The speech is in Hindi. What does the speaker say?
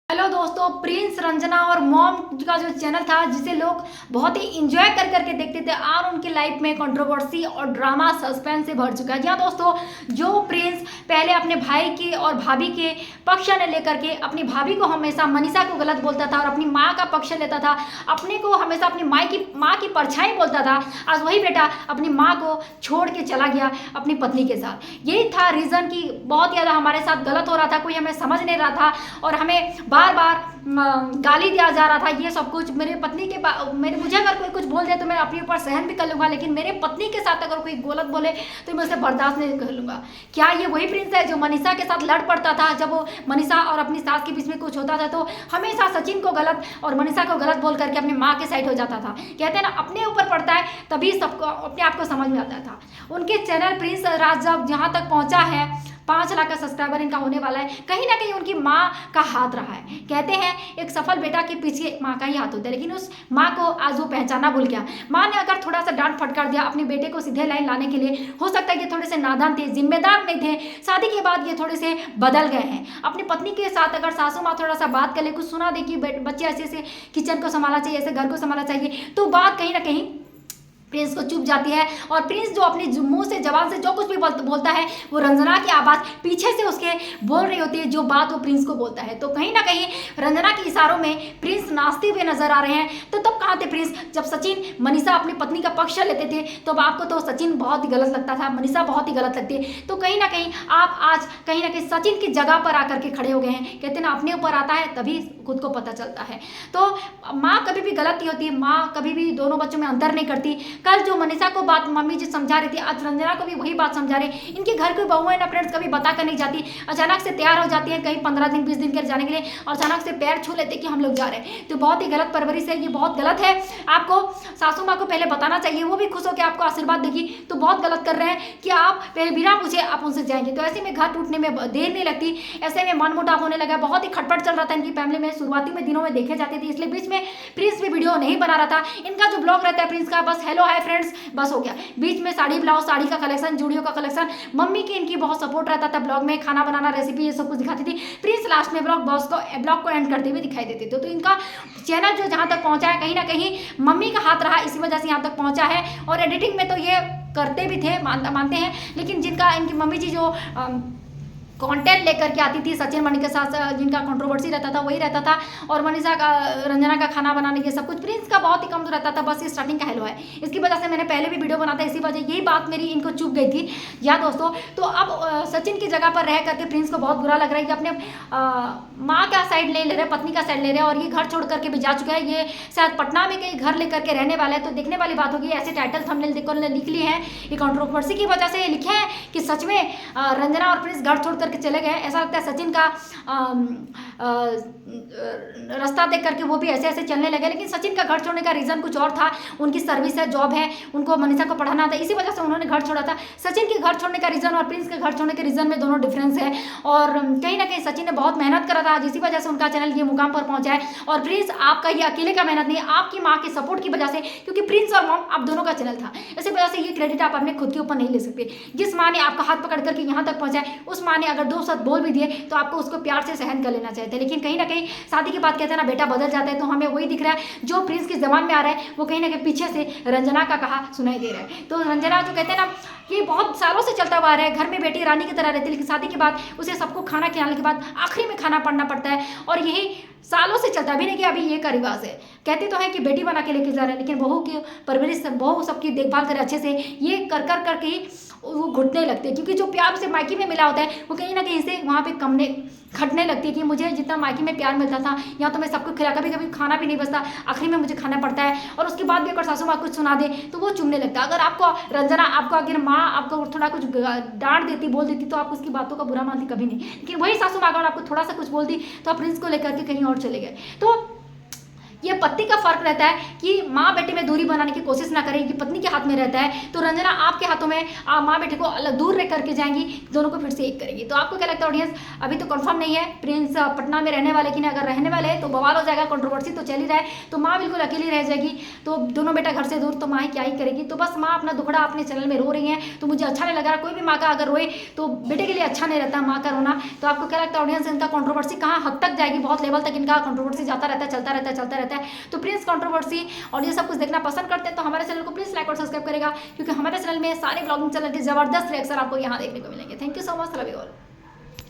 हेलो दोस्तों, प्रिंस, रंजना और मॉम का जो चैनल था जिसे लोग बहुत ही इंजॉय कर करके देखते थे और उनकी लाइफ में कंट्रोवर्सी और ड्रामा सस्पेंस से भर चुका है। जी हाँ दोस्तों, जो प्रिंस पहले अपने भाई के और भाभी के पक्ष ने लेकर के अपनी भाभी को हमेशा मनीषा को गलत बोलता था और अपनी माँ का पक्ष लेता था, अपने को हमेशा अपनी माँ की परछाई बोलता था। आज वही बेटा अपनी माँ को छोड़ के चला गया अपनी पत्नी के साथ। यही था रीज़न कि बहुत ज़्यादा हमारे साथ गलत हो रहा था, कोई हमें समझ नहीं रहा था और हमें बार बार गाली दिया जा रहा था। ये सब कुछ मेरे पत्नी के मुझे अगर कोई कुछ बोल दे तो मैं अपने ऊपर सहन भी कर लूँगा, लेकिन मेरे पत्नी के साथ अगर कोई गलत बोले तो मैं उसे बर्दाश्त नहीं कर लूँगा। क्या ये वही प्रिंस है जो मनीषा के साथ लड़ पड़ता था? जब वो मनीषा और अपनी सास के बीच में कुछ होता था तो हमेशा सचिन को गलत और मनीषा को गलत बोल करके अपनी माँ के साइड हो जाता था। कहते हैं ना, अपने ऊपर पड़ता है तभी सबको अपने आप को समझ में आता था। उनके चैनल प्रिंस राज जब जहाँ तक पहुँचा है, 5 लाख का सब्सक्राइबर इनका होने वाला है, कहीं ना कहीं उनकी माँ का हाथ रहा है। कहते हैं एक सफल बेटा के पीछे माँ का ही हाथ होता है, लेकिन उस माँ को आज वो पहचाना भूल गया। माँ ने अगर थोड़ा सा डांट फटकार दिया अपने बेटे को सीधे लाइन लाने के लिए, हो सकता है ये थोड़े से नादान थे, जिम्मेदार नहीं थे। शादी के बाद ये थोड़े से बदल गए हैं। अपनी पत्नी के साथ अगर सासू माँ थोड़ा सा बात कर ले, कुछ सुना दे कि बच्चे ऐसे ऐसे किचन को संभालना चाहिए, ऐसे घर को संभालना चाहिए, तो बात कहीं ना कहीं प्रिंस को चुप जाती है। और प्रिंस जो अपने मुंह से जबान से जो कुछ भी बोलता है वो रंजना की आवाज़ पीछे से उसके बोल रही होती है, जो बात वो प्रिंस को बोलता है। तो कहीं ना कहीं रंजना के इशारों में प्रिंस नाचते हुए नजर आ रहे हैं। तो तब कहाँ थे प्रिंस जब सचिन मनीषा अपनी पत्नी का पक्ष लेते थे? तो आपको तो सचिन बहुत ही गलत लगता था, मनीषा बहुत ही गलत लगती है। तो कहीं ना कहीं आप आज कहीं ना कहीं सचिन की जगह पर आकर के खड़े हो गए हैं। कहते ना, अपने ऊपर आता है तभी खुद को पता चलता है। तो माँ कभी भी गलत नहीं होती, माँ कभी भी दोनों बच्चों में अंतर नहीं करती। कल जो मनीषा को बात मम्मी जी समझा रही थी, आज रंजना को भी वही बात समझा रहे। इनके घर की बहू है ना फ्रेंड्स, कभी बता कर नहीं जाती, अचानक से तैयार हो जाती है कहीं 15 दिन 20 दिन के जाने के लिए और अचानक से पैर छू लेते कि हम लोग जा रहे हैं। तो बहुत ही गलत परवरिश है, ये बहुत गलत है। आपको सासू माँ को पहले बताना चाहिए, वो भी खुश होकर आपको आशीर्वाद देगी। तो बहुत गलत कर रहे हैं कि आप पहले बिना पूछे आप उनसे जाएंगे। तो ऐसे में घर टूटने में देर नहीं लगती, ऐसे में मन मुटाव होने लगा। बहुत ही खटपट चल रहा था इनकी फैमिली में, शुरुआती में दिनों में देखे जाते थे, इसलिए बीच में प्रिंस भी वीडियो नहीं बना रहा था। इनका जो ब्लॉग रहता है प्रिंस का, बस हेलो हाय फ्रेंड्स बस हो गया। बीच में साड़ी ब्लाउज, साड़ी का कलेक्शन, जूड़ियों का कलेक्शन, मम्मी की इनकी बहुत सपोर्ट रहता था। ब्लॉग में खाना बनाना, रेसिपी, ये सब कुछ दिखाती थी। प्रिंस लास्ट में ब्लॉग को एंड करते हुए दिखाई देते थे। तो इनका चैनल जो जहाँ तक पहुँचा है, कहीं ना कहीं मम्मी का हाथ रहा, इसी वजह से यहाँ तक पहुँचा है। और एडिटिंग में तो ये करते भी थे, मानते हैं, लेकिन जिनका इनकी मम्मी जी जो कंटेंट लेकर के आती थी सचिन मणि के साथ, जिनका कंट्रोवर्सी रहता था वही रहता था। और मनीषा का, रंजना का खाना बनाने ये सब कुछ प्रिंस का बहुत ही कम तो रहता था, बस ये स्टार्टिंग का हेलो है। इसकी वजह से मैंने पहले भी वीडियो बनाता, इसी वजह यही बात मेरी इनको चुप गई थी। या दोस्तों, तो अब सचिन की जगह पर रह करके प्रिंस को बहुत बुरा लग रहा है कि अपने माँ का साइड नहीं ले रहे, पत्नी का साइड ले रहे, और ये घर छोड़ करके भी जा चुका है। ये शायद पटना में कहीं घर लेकर के रहने वाला है। तो देखने वाली बात होगी, ऐसे टाइटल थंबनेल देखकर लिख लिए हैं, ये कंट्रोवर्सी की वजह से लिखे हैं कि सच में रंजना और प्रिंस घर छोड़ करके चले गए। ऐसा लगता है सचिन का रास्ता देख करके वो भी ऐसे ऐसे चलने लगे। लेकिन सचिन का घर छोड़ने का रीज़न कुछ और था, उनकी सर्विस है, जॉब है, उनको मनीषा को पढ़ाना था, इसी वजह से उन्होंने घर छोड़ा था। सचिन के घर छोड़ने का रीज़न और प्रिंस के घर छोड़ने के रीज़न में दोनों डिफरेंस है। और कहीं ना कहीं सचिन ने बहुत मेहनत करा था, इसी वजह से उनका चैनल ये मुकाम पर पहुंचा है। और प्रिंस आपका ये अकेले का मेहनत नहीं है, आपकी माँ के सपोर्ट की वजह से, क्योंकि प्रिंस और मॉम आप दोनों का चैनल था, इसी वजह से ये क्रेडिट आप अपने खुद के ऊपर नहीं ले सकते। जिस माँ ने आपका हाथ पकड़ करके यहाँ तक पहुँचाए, उस माँ ने अगर 2 शब्द बोल भी दिए तो आपको उसको प्यार से सहन कर लेना चाहिए। लेकिन कहीं ना कहीं शादी की बात कहते हैं ना, बेटा बदल जाता है। तो हमें वही दिख रहा है, जो प्रिंस की जबान में आ रहा है वो कहीं ना कहीं पीछे से रंजना का कहा सुनाई दे रहा है। तो रंजना जो कहते हैं ना, ये बहुत सालों से चलता हुआ आ रहा है, घर में बेटी रानी की तरह रहती है, लेकिन शादी के बाद उसे सबको खाना खिलाने के बाद आखिरी में खाना पड़ना पड़ता है। और यही सालों से चलता भी नहीं कि अभी ये का रिवाज है। कहते तो है कि बेटी बना के लेके जा रहे हैं, लेकिन बहू की परवरिश, बहू सबकी देखभाल करे अच्छे से, ये कर कर करके ही वो घुटने लगते हैं। क्योंकि जो प्यार से मायके में मिला होता है वो कहीं ना कहीं से वहाँ पे कमने खटने लगती है कि मुझे जितना मायके में प्यार मिलता था, यहाँ तो मैं सबको खिला, कभी कभी खाना भी नहीं बचता, आखिरी में मुझे खाना पड़ता है। और उसके बाद भी अगर सासू माँ कुछ सुना दे तो वो चुनने लगता है। अगर आपको रंजना, आपको अगर माँ आपको थोड़ा कुछ डांट देती, बोल देती, तो आप उसकी बातों का बुरा मानती कभी नहीं। लेकिन वही सासू माँ अगर आपको थोड़ा सा कुछ बोल दी तो आप प्रिंस को लेकर के कहीं और चले गए। तो ये पति का फर्क रहता है कि माँ बेटे में दूरी बनाने की कोशिश ना करें, कि पत्नी के हाथ में रहता है। तो रंजना आपके हाथों में, आप माँ बेटे को अलग दूर रह करके जाएंगी, दोनों को फिर से एक करेंगी। तो आपको क्या लगता है ऑडियंस? अभी तो कंफर्म नहीं है प्रिंस पटना में रहने वाले कि नहीं। अगर रहने वाले हैं तो बवाल हो जाएगा, कंट्रोवर्सी तो चल ही रहा है। तो माँ बिल्कुल अकेली रह जाएगी, तो दोनों बेटा घर से दूर, तो माँ क्या ही करेगी। तो बस माँ अपना दुखड़ा अपने चैनल में रो रही है, तो मुझे अच्छा नहीं लग रहा। कोई भी माँ का अगर रोए तो बेटे के लिए अच्छा नहीं रहता माँ का रोना। तो आपको क्या लगता है ऑडियंस, इनका कंट्रोवर्सी कहाँ हद तक जाएगी? बहुत लेवल तक इनका कंट्रोवर्सी जाता रहता है, चलता रहता है। तो प्लीज कंट्रोवर्सी और ये सब कुछ देखना पसंद करते हैं तो हमारे चैनल को प्लीज लाइक और सब्सक्राइब करेगा, क्योंकि हमारे चैनल में सारे ब्लॉगिंग चैनल के जबरदस्त रिएक्शन आपको यहाँ देखने को मिलेंगे। Thank you so much, love you all.